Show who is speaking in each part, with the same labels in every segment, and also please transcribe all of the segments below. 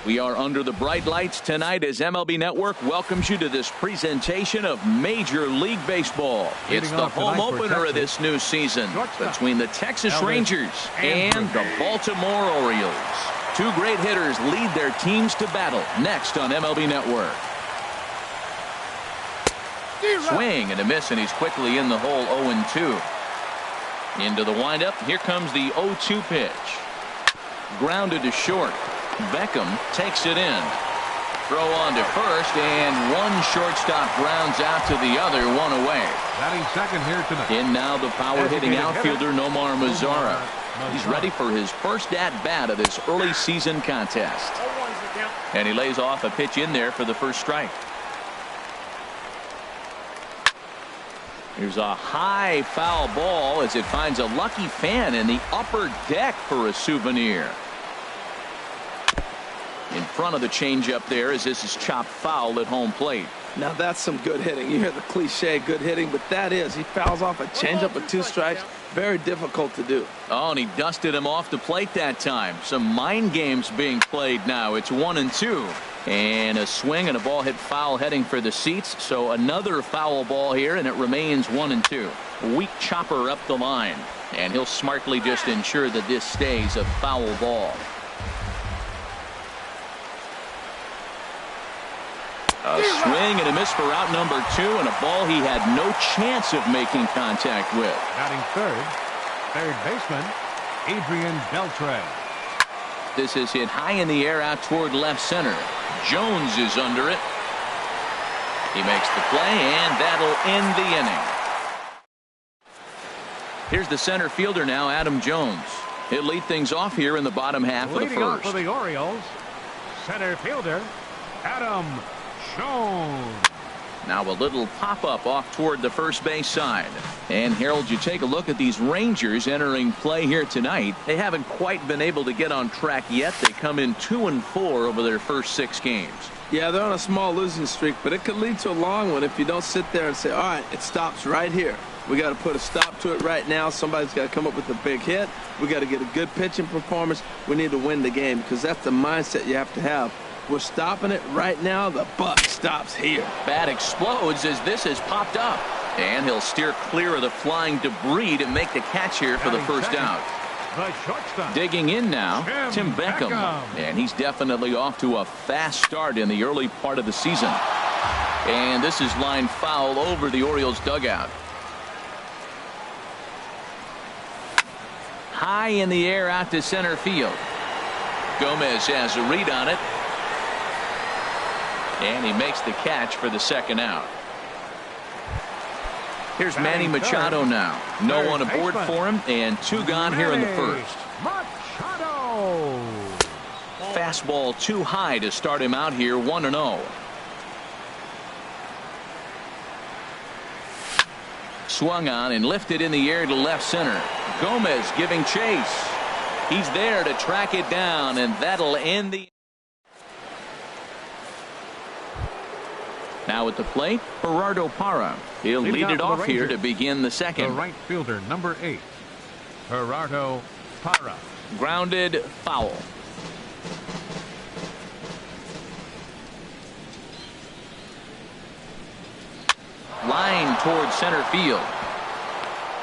Speaker 1: We are under the bright lights tonight as MLB Network welcomes you to this presentation of Major League Baseball. It's the home opener of this new season between the Texas Rangers and the Baltimore Orioles. Two great hitters lead their teams to battle next on MLB Network. Swing and a miss, and he's quickly in the hole. 0-2. Into the windup. Here comes the 0-2 pitch. Grounded to short. Beckham takes it in. Throw on to first, and one shortstop grounds out to the other, one away.
Speaker 2: Batting second here tonight.
Speaker 1: In now the power-hitting outfielder Nomar Mazara. He's ready for his first at-bat of this early season contest. And he lays off a pitch in there for the first strike. Here's a high foul ball as it finds a lucky fan in the upper deck for a souvenir. In front of the changeup there as this is chopped foul at home plate.
Speaker 3: Now that's some good hitting. You hear the cliche good hitting, but that is. He fouls off a changeup with 2 strikes. Very difficult to do.
Speaker 1: Oh, and he dusted him off the plate that time. Some mind games being played now. It's 1-2. And a swing and a ball hit foul heading for the seats. So another foul ball here, and it remains 1-2. Weak chopper up the line. And he'll smartly just ensure that this stays a foul ball. A swing and a miss for out number 2, and a ball he had no chance of making contact with.
Speaker 2: Batting third baseman Adrian Beltre.
Speaker 1: This is hit high in the air out toward left center. Jones is under it. He makes the play, and that'll end the inning. Here's the center fielder now, Adam Jones. He'll lead things off here in the bottom half of the first.
Speaker 2: Leading off for the Orioles, center fielder Adam Jones.
Speaker 1: Now a little pop-up off toward the first base side. And Harold, you take a look at these Rangers entering play here tonight. They haven't quite been able to get on track yet. They come in 2-4 over their first 6 games.
Speaker 3: Yeah, they're on a small losing streak, but it could lead to a long one if you don't sit there and say, all right, it stops right here. We got to put a stop to it right now. Somebody's got to come up with a big hit. We got to get a good pitching performance. We need to win the game because that's the mindset you have to have. We're stopping it right now. The buck stops here.
Speaker 1: Bat explodes as this has popped up. And he'll steer clear of the flying debris to make the catch here for the first out. Digging in now, Tim Beckham. And he's definitely off to a fast start in the early part of the season. And this is lined foul over the Orioles dugout. High in the air out to center field. Gomez has a read on it. And he makes the catch for the second out. Here's Manny Machado now. No one aboard for him, and 2 gone here in the first.
Speaker 2: Machado.
Speaker 1: Fastball too high to start him out here, 1-0. Swung on and lifted in the air to left center. Gomez giving chase. He's there to track it down, and that'll end the. Now at the plate, Gerardo Parra. He'll lead it off here to begin the second.
Speaker 2: The right fielder, number 8, Gerardo Parra.
Speaker 1: Grounded foul. Line toward center field.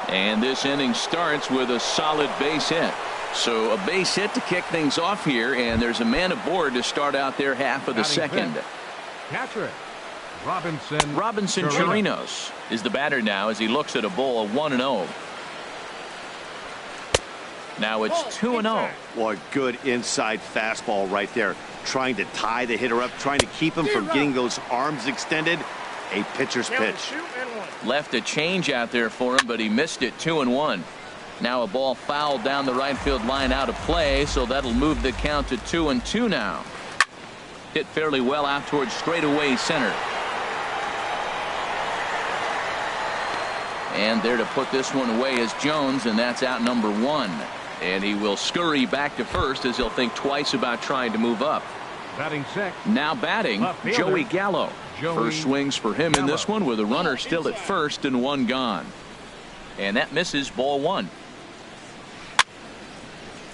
Speaker 1: And this inning starts with a solid base hit. So a base hit to kick things off here, and there's a man aboard to start out their half of the second.
Speaker 2: Catcher
Speaker 1: Robinson Chirinos is the batter now as he looks at a ball of 1-0. Now it's 2-0.
Speaker 4: Well, good inside fastball right there. Trying to tie the hitter up, trying to keep him from getting those arms extended. A pitcher's pitch.
Speaker 1: Left a change out there for him, but he missed it. 2-1. Now a ball fouled down the right field line out of play, so that'll move the count to 2-2 now. Hit fairly well out towards straightaway center. And there to put this one away is Jones, and that's out number 1. And he will scurry back to first as he'll think twice about trying to move up.
Speaker 2: Batting sixth.
Speaker 1: Now batting, Joey Gallo. First swings for him in this one with a runner still at first and 1 gone. And that misses, ball 1.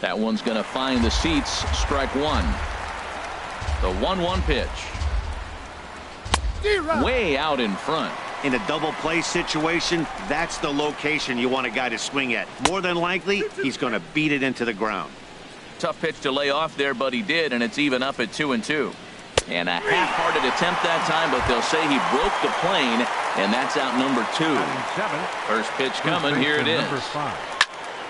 Speaker 1: That one's going to find the seats, strike 1. The 1-1 pitch. Way out in front.
Speaker 4: In a double play situation, that's the location you want a guy to swing at. More than likely, he's going to beat it into the ground.
Speaker 1: Tough pitch to lay off there, but he did, and it's even up at 2-2. And a half-hearted attempt that time, but they'll say he broke the plane, and that's out number 2. First pitch coming. Here it is.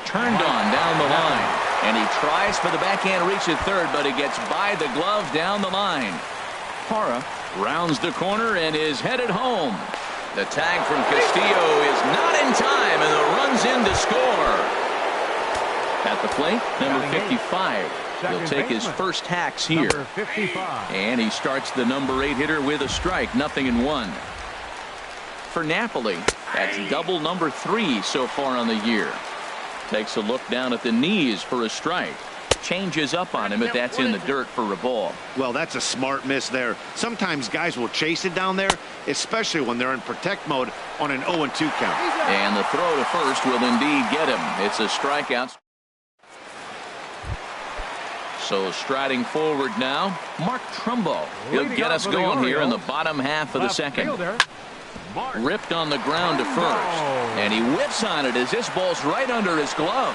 Speaker 1: Turned on down the line, and he tries for the backhand reach at third, but he gets by the glove down the line. Parra rounds the corner and is headed home. The tag from Castillo is not in time, and the run's in to score. At the plate, number 55. He'll take his first hacks here. And he starts the number 8 hitter with a strike, 0-1. For Napoli, that's double number 3 so far on the year. Takes a look down at the knees for a strike. Changes up on him, but that's in the dirt for a ball.
Speaker 4: Well, that's a smart miss there. Sometimes guys will chase it down there, especially when they're in protect mode on an 0-2 count.
Speaker 1: And the throw to first will indeed get him. It's a strikeout. So striding forward now, Mark Trumbo. He'll get us going here in the bottom half of the second. Ripped on the ground to first. And he whips on it as this ball's right under his glove.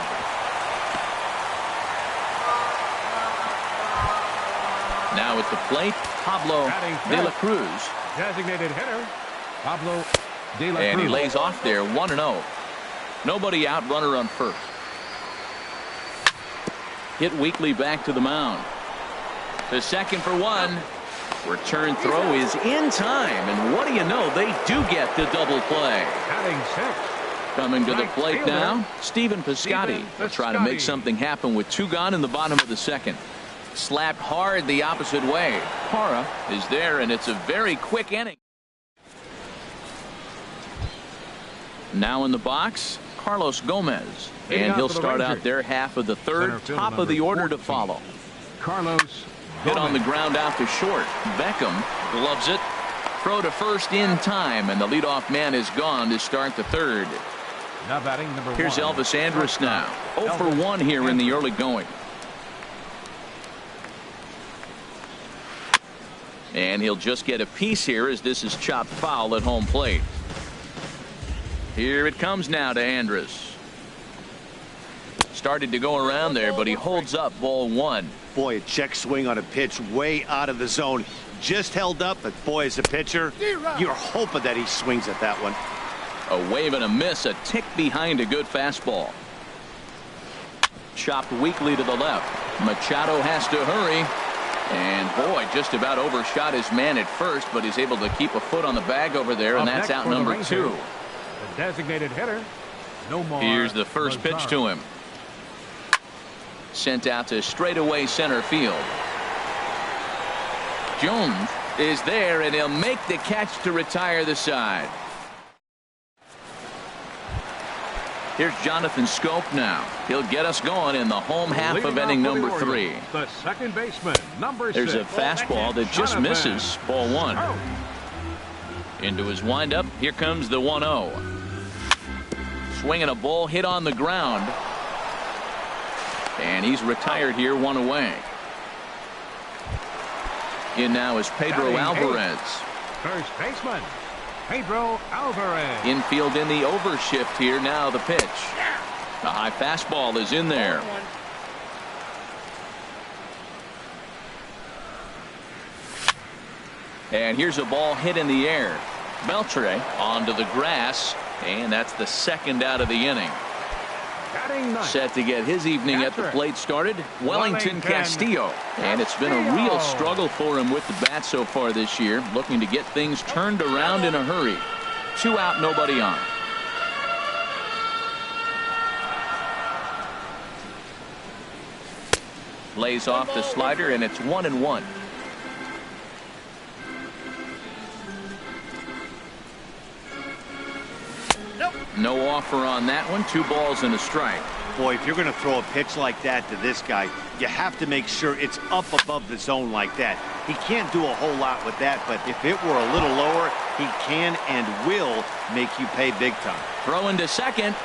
Speaker 1: Now at the plate, Pablo De La Cruz.
Speaker 2: Designated hitter, Pablo De La Cruz.
Speaker 1: And he lays off there, 1-0. Nobody out, runner on first. Hit weakly back to the mound. To second for 1. Return throw is in time, and what do you know, they do get the double play. Coming to the plate now, Stephen Piscotty will try to make something happen with 2 gone in the bottom of the second. Slapped hard the opposite way. Parra is there, and it's a very quick inning. Now in the box, Carlos Gomez, and he'll start out their half of the third. Top of the order to follow.
Speaker 2: Carlos
Speaker 1: hit on the ground out to short. Beckham gloves it. Throw to first in time, and the leadoff man is gone to start the third.
Speaker 2: Now batting number 1.
Speaker 1: Here's Elvis Andrus now. 0 for 1 here in the early going. And he'll just get a piece here as this is chopped foul at home plate. Here it comes now to Andrus. Started to go around there, but he holds up, ball 1.
Speaker 4: Boy, a check swing on a pitch way out of the zone. Just held up, but boy, as a pitcher, you're hoping that he swings at that one.
Speaker 1: A wave and a miss, a tick behind a good fastball. Chopped weakly to the left. Machado has to hurry. And boy, just about overshot his man at first, but he's able to keep a foot on the bag over there, and that's out number 2.
Speaker 2: The designated hitter, no more.
Speaker 1: Here's the first pitch to him. Sent out to straightaway center field. Jones is there, and he'll make the catch to retire the side. Here's Jonathan Scope now. He'll get us going in the home half of inning number 3.
Speaker 2: The second baseman, number 6.
Speaker 1: There's a fastball that just misses, ball 1. Into his windup, here comes the 1-0. Swinging a ball hit on the ground. And he's retired here, 1 away. In now is Pedro Alvarez.
Speaker 2: First baseman, Pedro Alvarez.
Speaker 1: Infield in the overshift here. Now the pitch. The high fastball is in there. And here's a ball hit in the air. Beltre onto the grass, and that's the second out of the inning. Set to get his evening at the plate started, Wellington Castillo. And it's been a real struggle for him with the bat so far this year, looking to get things turned around in a hurry. 2 out, nobody on. Lays off the slider, and it's 1-1. No offer on that one. 2 balls and a strike.
Speaker 4: Boy, if you're going to throw a pitch like that to this guy, you have to make sure it's up above the zone like that. He can't do a whole lot with that, but if it were a little lower, he can and will make you pay big time.
Speaker 1: Throw into second.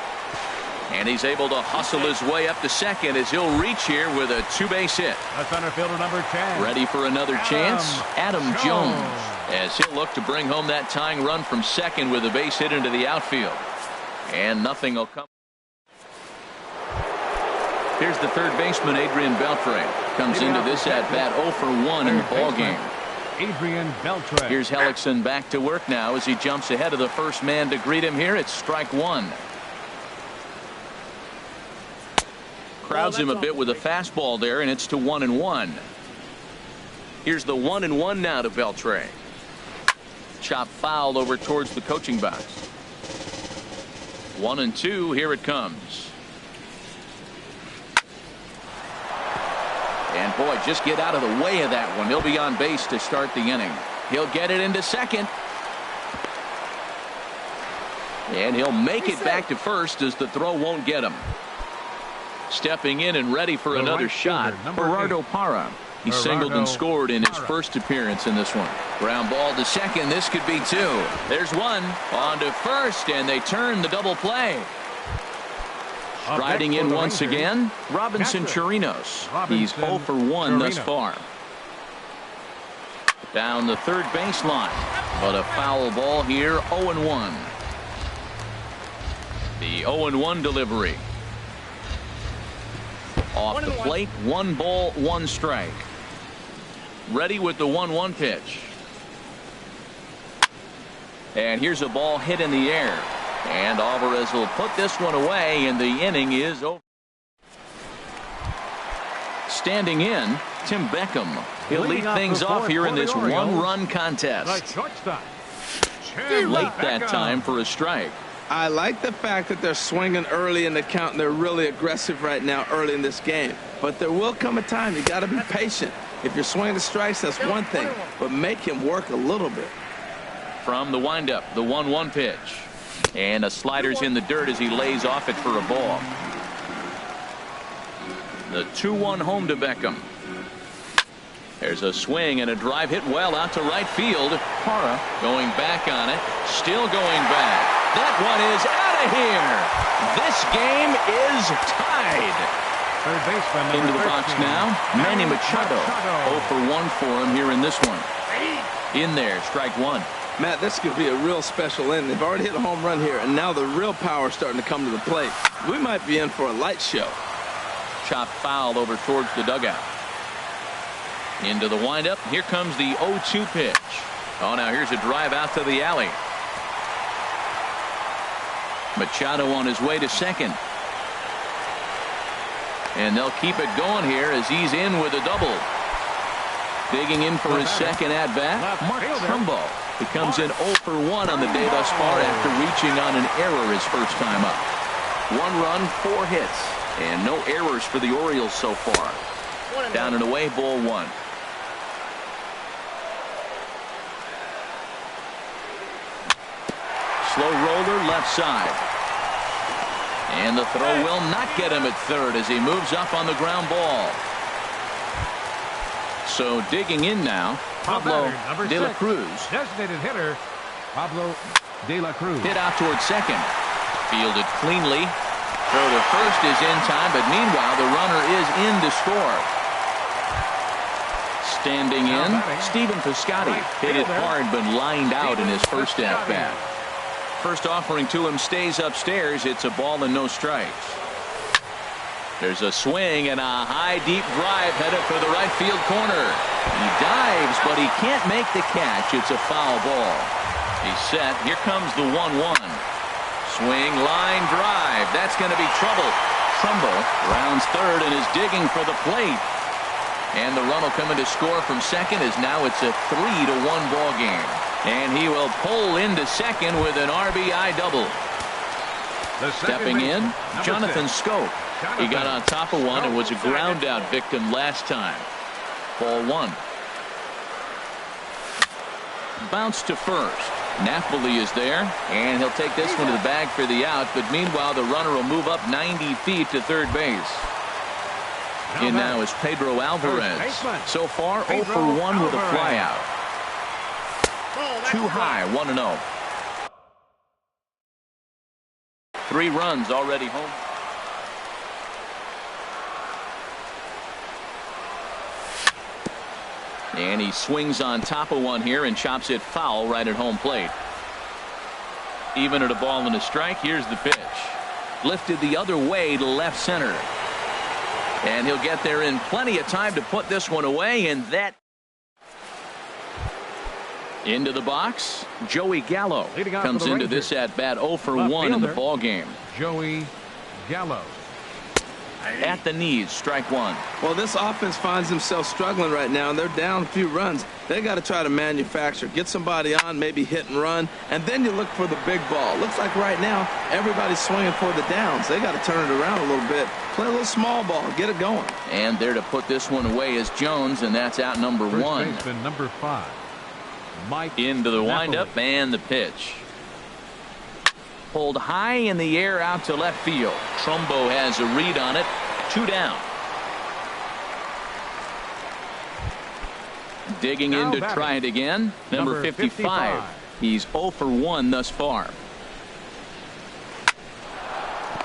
Speaker 1: And he's able to hustle his way up to second as he'll reach here with a two-base hit.
Speaker 2: The center fielder, number 10.
Speaker 1: Ready for another chance? Adam Jones. As he'll look to bring home that tying run from second with a base hit into the outfield. And nothing will come. Here's the third baseman, Adrian Beltre. Comes into this at-bat 0 for 1 in the ballgame.
Speaker 2: Adrian Beltre.
Speaker 1: Here's Hellickson back to work now as he jumps ahead of the first man to greet him here. It's strike one. Crowds him a bit with a fastball there, and it's to 1-1. Here's the 1-1 now to Beltre. Chop foul over towards the coaching box. 1-2. Here it comes. And boy, just get out of the way of that one. He'll be on base to start the inning. He'll get it into second. And he'll make it back to first as the throw won't get him. Stepping in and ready for another shot, Gerardo Parra. He singled and scored in his first appearance in this one. Ground ball to second. This could be two. There's one. On to first, and they turn the double play. Striding in once again, Robinson Chirinos. He's 0 for 1 thus far. Down the third baseline, but a foul ball here, 0-1. The 0-1 delivery. Off the plate, 1 ball, 1 strike. Ready with the 1-1 pitch. And here's a ball hit in the air. And Alvarez will put this one away, and the inning is over. Standing in, Tim Beckham. He'll lead things off here in this one-run contest. Late that time for a strike.
Speaker 3: I like the fact that they're swinging early in the count and they're really aggressive right now early in this game. But there will come a time you got to be patient. If you're swinging strikes, that's one thing, but make him work a little bit.
Speaker 1: From the windup, the 1-1 pitch. And a slider's in the dirt as he lays off it for a ball. The 2-1 home to Beckham. There's a swing and a drive hit well out to right field. Parra going back on it. Still going back. That one is out of here. This game is tied.
Speaker 2: Third baseman,
Speaker 1: into the box now. Manny Machado. 0 for 1 for him here in this one. In there, strike one.
Speaker 3: Matt, this could be a real special inning. They've already hit a home run here, and now the real power is starting to come to the plate. We might be in for a light show.
Speaker 1: Chop foul over towards the dugout. Into the windup. Here comes the 0-2 pitch. Oh, now here's a drive out to the alley. Machado on his way to second. And they'll keep it going here as he's in with a double. Digging in for his second at-bat, Mark Trumbo. He comes in 0 for 1 on the day thus far after reaching on an error his first time up. 1 run, 4 hits, and no errors for the Orioles so far. Down and away, ball 1. Slow roller left side. And the throw will not get him at third as he moves up on the ground ball. So digging in now, Pablo De La Cruz.
Speaker 2: Designated hitter, Pablo De La Cruz.
Speaker 1: Hit out towards second. Fielded cleanly. Throw to first is in time, but meanwhile the runner is in to score. Standing in, Stephen Piscotty. Hit it hard but lined out in his first at-bat. First offering to him stays upstairs. It's a ball and no strikes. There's a swing and a high deep drive headed for the right field corner. He dives, but he can't make the catch. It's a foul ball. He's set. Here comes the 1-1. Swing, line, drive. That's going to be trouble. Trumbo rounds third and is digging for the plate. And the run will come in to score from second as now it's a 3-1 ball game. And he will pull into second with an RBI double. Stepping in, Jonathan Scope. He got on top of one and was a ground out victim last time. Ball 1. Bounce to first. Napoli is there, and he'll take this one to the bag for the out, but meanwhile the runner will move up 90 feet to third base. In now is Pedro Alvarez. So far 0 for 1 with a flyout. Too high, 1-0. 3 runs already home. And he swings on top of one here and chops it foul right at home plate. Even at a ball and a strike, here's the pitch. Lifted the other way to left center. And he'll get there in plenty of time to put this one away, and that into the box. Joey Gallo comes into this at bat 0 for 1 in the ball game.
Speaker 2: Joey Gallo.
Speaker 1: At the knees, strike one.
Speaker 3: Well, this offense finds themselves struggling right now, and they're down a few runs. They got to try to manufacture, get somebody on, maybe hit and run, and then you look for the big ball. Looks like right now everybody's swinging for the downs. They got to turn it around a little bit, play a little small ball, get it going.
Speaker 1: And there to put this one away is Jones, and that's out number one.
Speaker 2: First baseman number 5, Mike.
Speaker 1: Into the
Speaker 2: Napoli.
Speaker 1: windup and the pitch. Pulled high in the air out to left field. Trumbo has a read on it. 2 down. Digging in to try it again. Number 55. He's 0 for 1 thus far.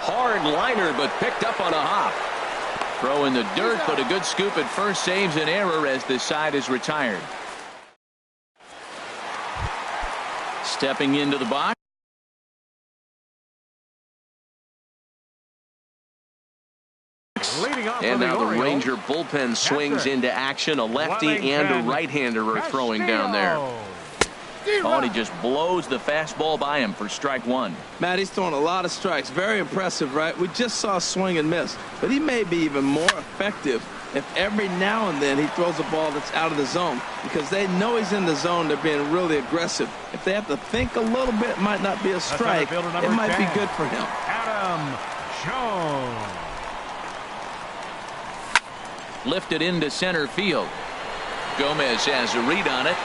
Speaker 1: Hard liner, but picked up on a hop. Throw in the dirt, but a good scoop at first saves an error as the side is retired. Stepping into the box. And now the Ranger bullpen swings into action. A lefty and a right-hander are throwing down there. Oh, and he just blows the fastball by him for strike one.
Speaker 3: Matt, he's throwing a lot of strikes. Very impressive, right? We just saw a swing and miss. But he may be even more effective if every now and then he throws a ball that's out of the zone. Because they know he's in the zone. They're being really aggressive. If they have to think a little bit, it might not be a strike. It might be good for him.
Speaker 2: Adam Jones.
Speaker 1: Lifted into center field. Gomez has a read on it.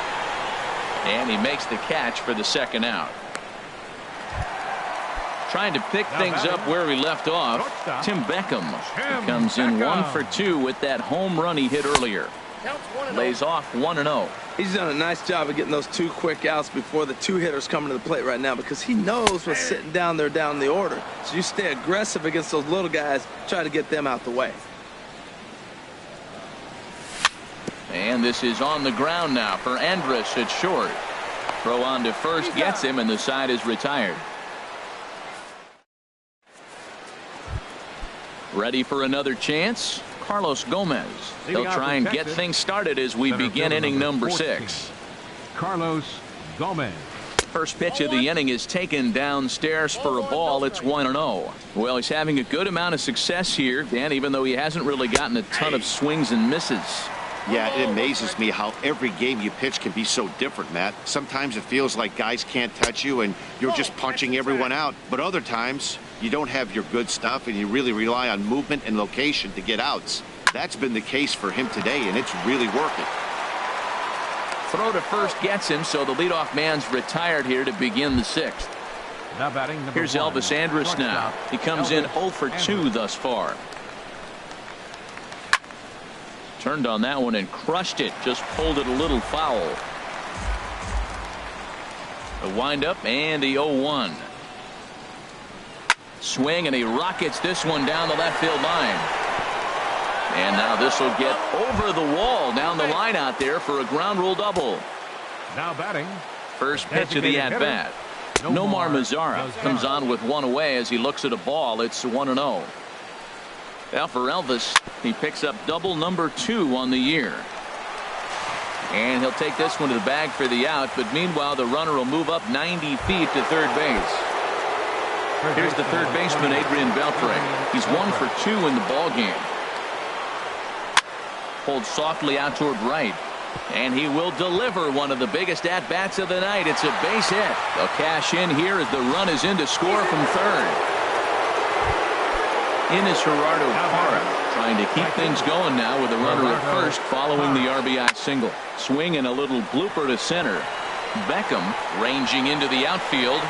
Speaker 1: And he makes the catch for the second out. Trying to pick things up where we left off. Tim Beckham comes in 1 for 2 with that home run he hit earlier. Lays off 1-0.
Speaker 3: He's done a nice job of getting those 2 quick outs before the 2 hitters coming to the plate right now, because he knows what's sitting down there down the order. So you stay aggressive against those little guys, try to get them out the way.
Speaker 1: And this is on the ground now for Andrus at short. Throw on to first gets him, and the side is retired. Ready for another chance? Carlos Gomez. He'll try and get things started as we begin inning number 6.
Speaker 2: Carlos Gomez.
Speaker 1: First pitch of the inning is taken downstairs for a ball. It's 1-0. Well, he's having a good amount of success here, Dan, even though he hasn't really gotten a ton of swings and misses.
Speaker 4: Yeah, it amazes me how every game you pitch can be so different, Matt. Sometimes it feels like guys can't touch you and you're just punching everyone out. But other times you don't have your good stuff and you really rely on movement and location to get outs. That's been the case for him today, and it's really working.
Speaker 1: Throw to first gets him, so the leadoff man's retired here to begin the 6th.
Speaker 2: Now batting number
Speaker 1: Here's
Speaker 2: 1.
Speaker 1: Elvis Andrus now. He comes in 0 for 2 thus far. Turned on that one and crushed it. Just pulled it a little foul. A windup and the 0-1. Swing, and he rockets this one down the left field line. And now this will get over the wall down the line out there for a ground rule double.
Speaker 2: Now batting.
Speaker 1: First pitch of the at-bat. Nomar Mazara comes on with one away as he looks at a ball. It's 1-0. Now for Elvis, he picks up double number 2 on the year. And he'll take this one to the bag for the out, but meanwhile the runner will move up 90 feet to third base. Here's the third baseman, Adrian Beltre. He's 1 for 2 in the ball game. Pulled softly out toward right. And he will deliver one of the biggest at-bats of the night. It's a base hit. They'll cash in here as the run is in to score from third. In is Gerardo Parra, trying to keep things going now with a runner at first following the RBI single. Swing and a little blooper to center. Beckham ranging into the outfield.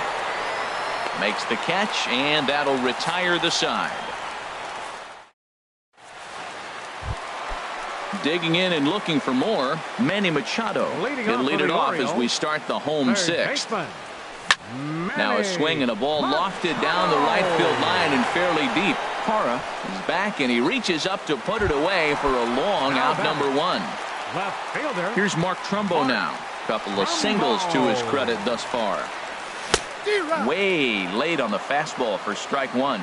Speaker 1: Makes the catch, and that'll retire the side. Digging in and looking for more, Manny Machado. He'll lead it off as we start the home 6th. Now a swing and a ball lofted down the right field line and fairly deep. Parra is back, and he reaches up to put it away for a long out number 1.
Speaker 2: Left fielder.
Speaker 1: Here's Mark Trumbo now. Couple of singles to his credit thus far. Way late on the fastball for strike one.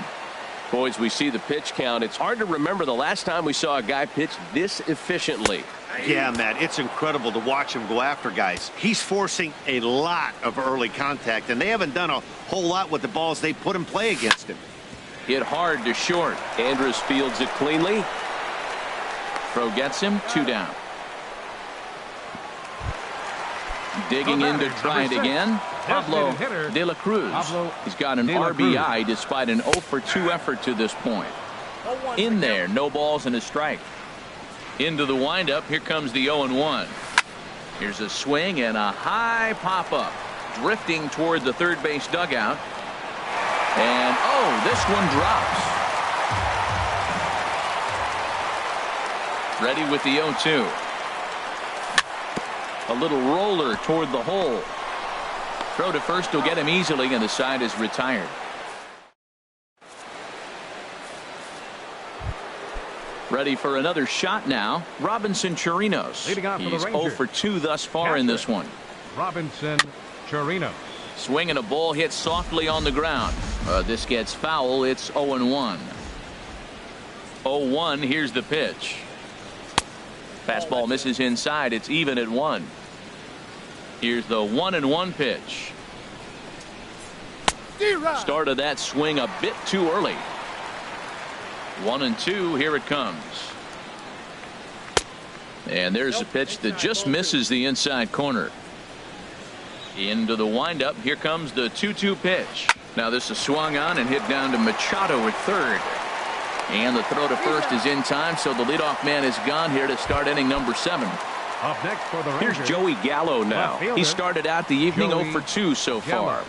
Speaker 5: Boys, we see the pitch count. It's hard to remember the last time we saw a guy pitch this efficiently.
Speaker 4: Yeah, Matt, it's incredible to watch him go after guys. He's forcing a lot of early contact, and they haven't done a whole lot with the balls they put in play against him.
Speaker 1: Hit hard to short.
Speaker 5: Andrus fields it cleanly.
Speaker 1: Throw gets him, 2 down. Digging in to try it again. Pablo De La Cruz. He's got an RBI despite an 0 for 2 effort to this point. In there, no balls and a strike. Into the windup. Here comes the 0-1. Here's a swing and a high pop up. Drifting toward the third base dugout. And oh, this one drops. Ready with the 0-2. A little roller toward the hole. Throw to first will get him easily, and the side is retired. Ready for another shot now. Robinson Chirinos. He's 0 for 2 thus far in this one.
Speaker 2: Robinson Chirinos.
Speaker 1: Swinging a ball hit softly on the ground. This gets foul. It's 0-1. 0-1. Here's the pitch. Fastball misses inside. It's even at 1. Here's the 1-1 pitch. Start of that swing a bit too early. 1-2. Here it comes. And there's a pitch that just misses the inside corner. Into the windup. Here comes the 2-2 pitch. Now this is swung on and hit down to Machado at third. And the throw to first is in time, so the leadoff man is gone here to start inning number 7.
Speaker 2: Up next for the Rangers.
Speaker 5: Here's Joey Gallo now.
Speaker 1: He started out the evening 0 for 2 so far.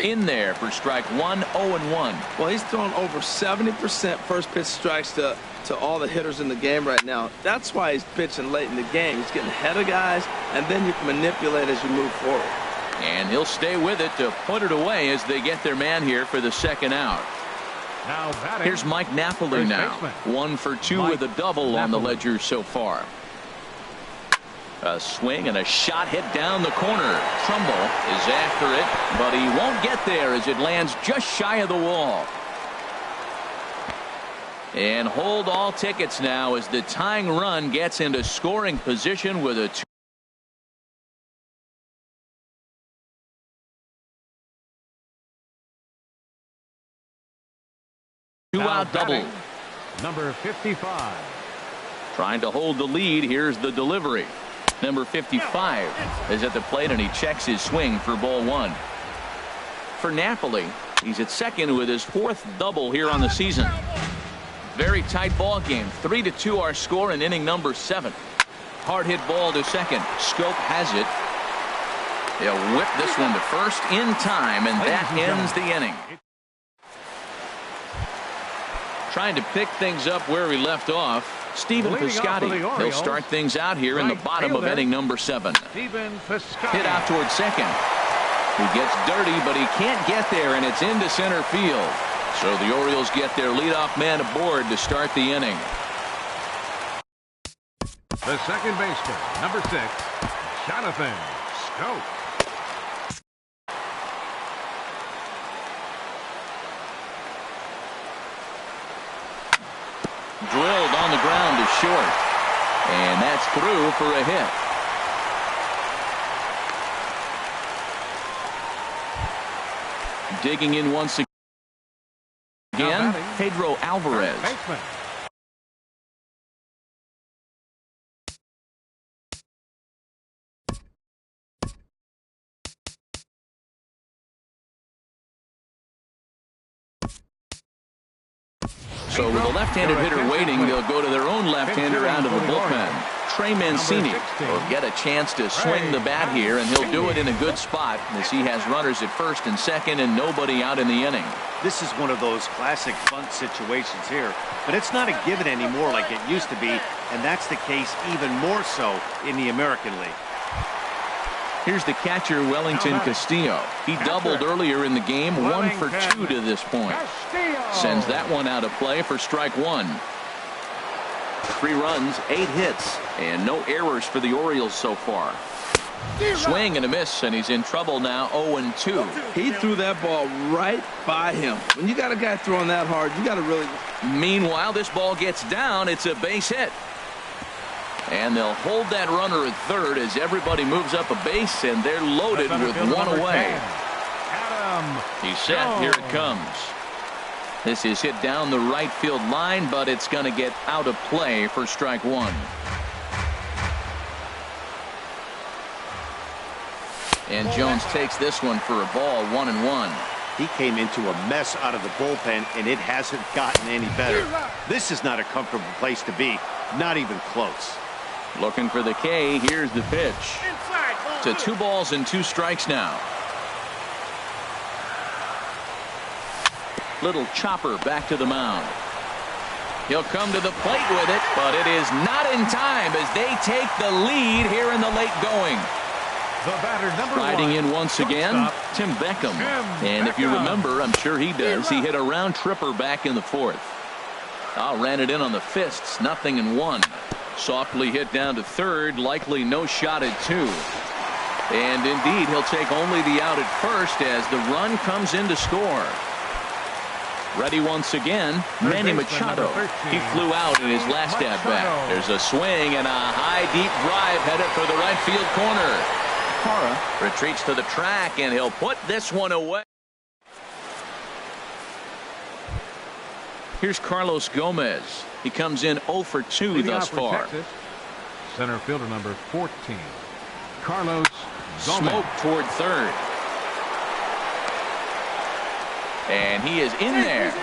Speaker 1: In there for strike 1, 0-1.
Speaker 3: Well, he's thrown over 70% first pitch strikes to all the hitters in the game right now. That's why he's pitching late in the game. He's getting ahead of guys, and then you can manipulate as you move forward.
Speaker 1: And he'll stay with it to put it away as they get their man here for the second out.
Speaker 2: Now batting.
Speaker 1: Here's Mike Napoli now. 1 for 2 with a double on the ledger so far. A swing and a shot hit down the corner. Trumbo is after it, but he won't get there as it lands just shy of the wall. And hold all tickets now as the tying run gets into scoring position with a 2-out double.
Speaker 2: Number 55.
Speaker 1: Trying to hold the lead. Here's the delivery. Number 55 is at the plate, and he checks his swing for ball 1. For Napoli, he's at second with his 4th double here on the season. Very tight ball game. 3-2 our score in inning number 7. Hard hit ball to second. Scope has it. They'll whip this one to first in time, and that ends the inning. Trying to pick things up where we left off. Stephen Piscotty. He'll start things out here in the bottom of inning number 7. Hit out towards second. He gets dirty, but he can't get there, and it's into center field. So the Orioles get their leadoff man aboard to start the inning.
Speaker 2: The second baseman, number 6, Jonathan Scope.
Speaker 1: Drilled on the ground to short. And that's through for a hit. Digging in once again, Pedro Alvarez. So with a left-handed hitter waiting, they'll go to their own left-hander out of the bullpen. Trey Mancini will get a chance to swing the bat here, and he'll do it in a good spot as he has runners at first and second and nobody out in the inning.
Speaker 4: This is one of those classic bunt situations here, but it's not a given anymore like it used to be, and that's the case even more so in the American League.
Speaker 1: Here's the catcher, Wellington Castillo. He doubled earlier in the game, 1 for 2 to this point. Sends that one out of play for strike 1. 3 runs, 8 hits, and no errors for the Orioles so far. Swing and a miss, and he's in trouble now. 0-2.
Speaker 3: He threw that ball right by him. When you got a guy throwing that hard, you got to really...
Speaker 1: Meanwhile, this ball gets down. It's a base hit. And they'll hold that runner at third as everybody moves up a base, and they're loaded with 1 away. He's set. Here it comes. This is hit down the right field line, but it's going to get out of play for strike 1. And Jones takes this one for a ball, 1-1.
Speaker 4: He came into a mess out of the bullpen, and it hasn't gotten any better. This is not a comfortable place to be, not even close.
Speaker 1: Looking for the K. Here's the pitch. To 2 balls and 2 strikes now. Little chopper back to the mound. He'll come to the plate with it, but it is not in time as they take the lead here in the late going.
Speaker 2: The batter, number 1.
Speaker 1: Riding in once again, Tim Beckham. And if you remember, I'm sure he does, he hit a round tripper back in the 4th. Ran it in on the fists, 0-1. Softly hit down to third, likely no shot at 2. And indeed, he'll take only the out at first as the run comes in to score. Ready once again, Manny Machado. He flew out in his last at-bat. There's a swing and a high, deep drive headed for the right field corner. Parra retreats to the track, and he'll put this one away. Here's Carlos Gomez. He comes in 0 for 2 thus far.
Speaker 2: Texas, center fielder number 14, Carlos Gomez.
Speaker 1: Smoke toward third. And he is in there.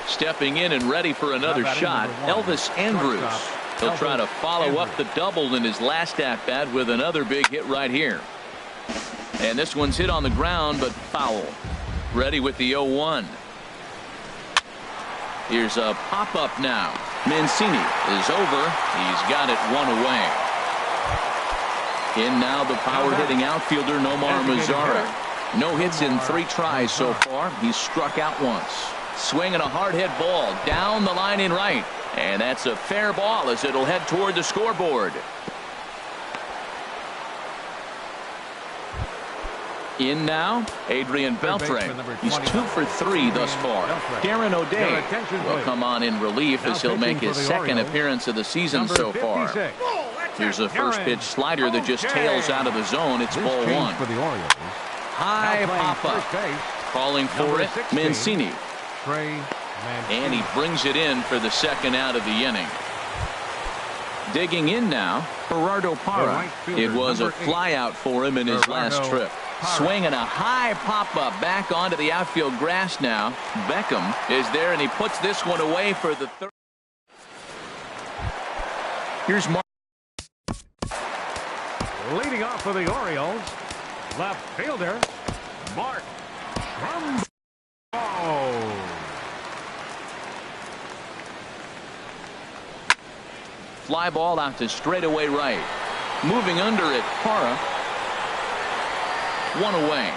Speaker 1: Stepping in and ready for another shot, Elvis Andrus. He'll try to follow up the double in his last at-bat with another big hit right here. And this one's hit on the ground, but foul. Ready with the 0-1. Here's a pop-up now. Mancini is over. He's got it 1 away. In now the power-hitting outfielder Nomar Mazara. No hits in 3 tries so far. He's struck out once. Swinging a hard hit ball down the line in right. And that's a fair ball as it'll head toward the scoreboard. In now, Adrian Beltre. He's 2 for 3 thus far. Darren O'Day will come on in relief as he'll make his second appearance of the season so far. Here's a first pitch slider that just tails out of the zone. It's ball 1. High pop-up. Calling for it, Mancini. And he brings it in for the second out of the inning. Digging in now, Gerardo Parra. It was a flyout for him in his last trip. Swinging a high pop-up back onto the outfield grass now. Beckham is there, and he puts this one away for the third. Here's Mark.
Speaker 2: Leading off for the Orioles, left fielder, Mark Trumbo.
Speaker 1: Fly ball out to straightaway right. Moving under it, Parra. 1 away.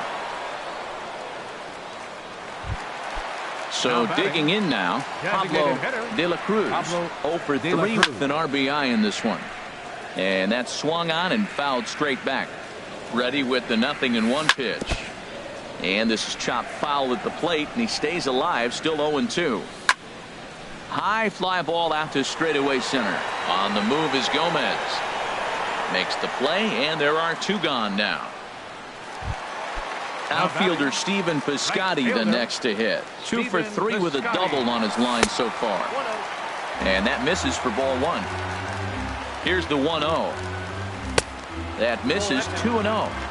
Speaker 1: So digging in now, Pablo De La Cruz. 0 for 3 with an RBI in this one. And that's swung on and fouled straight back. Ready with the 0-1 pitch. And this is chopped foul at the plate, and he stays alive, still 0-2. High fly ball out to straightaway center. On the move is Gomez. Makes the play, and there are 2 gone now. Outfielder Stephen Piscotty the next to hit. 2 for 3 with a double on his line so far. And that misses for ball 1. Here's the 1-0. That misses 2-0.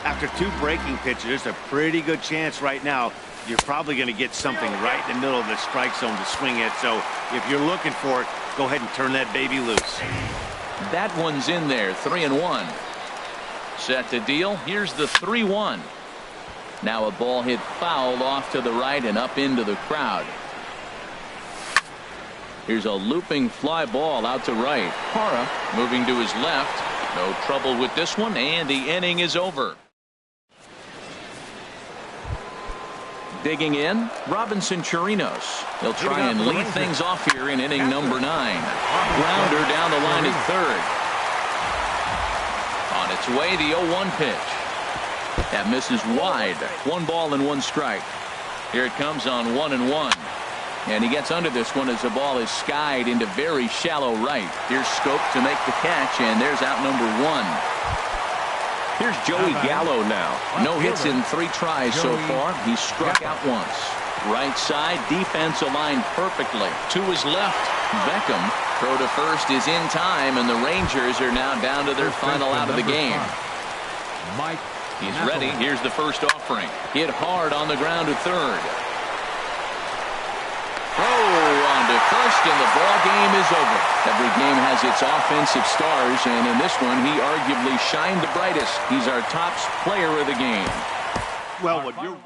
Speaker 4: After 2 breaking pitches, there's a pretty good chance right now you're probably going to get something right in the middle of the strike zone to swing at. So if you're looking for it, go ahead and turn that baby loose.
Speaker 1: That one's in there. 3-1. Set to deal. Here's the 3-1. Now a ball hit foul off to the right and up into the crowd. Here's a looping fly ball out to right. Parra moving to his left. No trouble with this one, and the inning is over. Digging in, Robinson Chirinos. He'll try and lead things off here in inning number 9. Grounder down the line at third. On its way, the 0-1 pitch. That misses wide. 1 ball and 1 strike. Here it comes on 1-1. And he gets under this one as the ball is skied into very shallow right. Here's Scope to make the catch, and there's out number 1.
Speaker 5: Here's Joey Gallo now.
Speaker 1: No hits in 3 tries so far. He's struck out once. Right side, defense aligned perfectly. To his left, Beckham. Throw to first is in time, and the Rangers are now down to their final out of the game. He's ready. Here's the first offering. Hit hard on the ground to third. Throw on to first, and the ball game is over. Every game has its offensive stars, and in this one, he arguably shined the brightest. He's our top player of the game.
Speaker 4: Well, when you're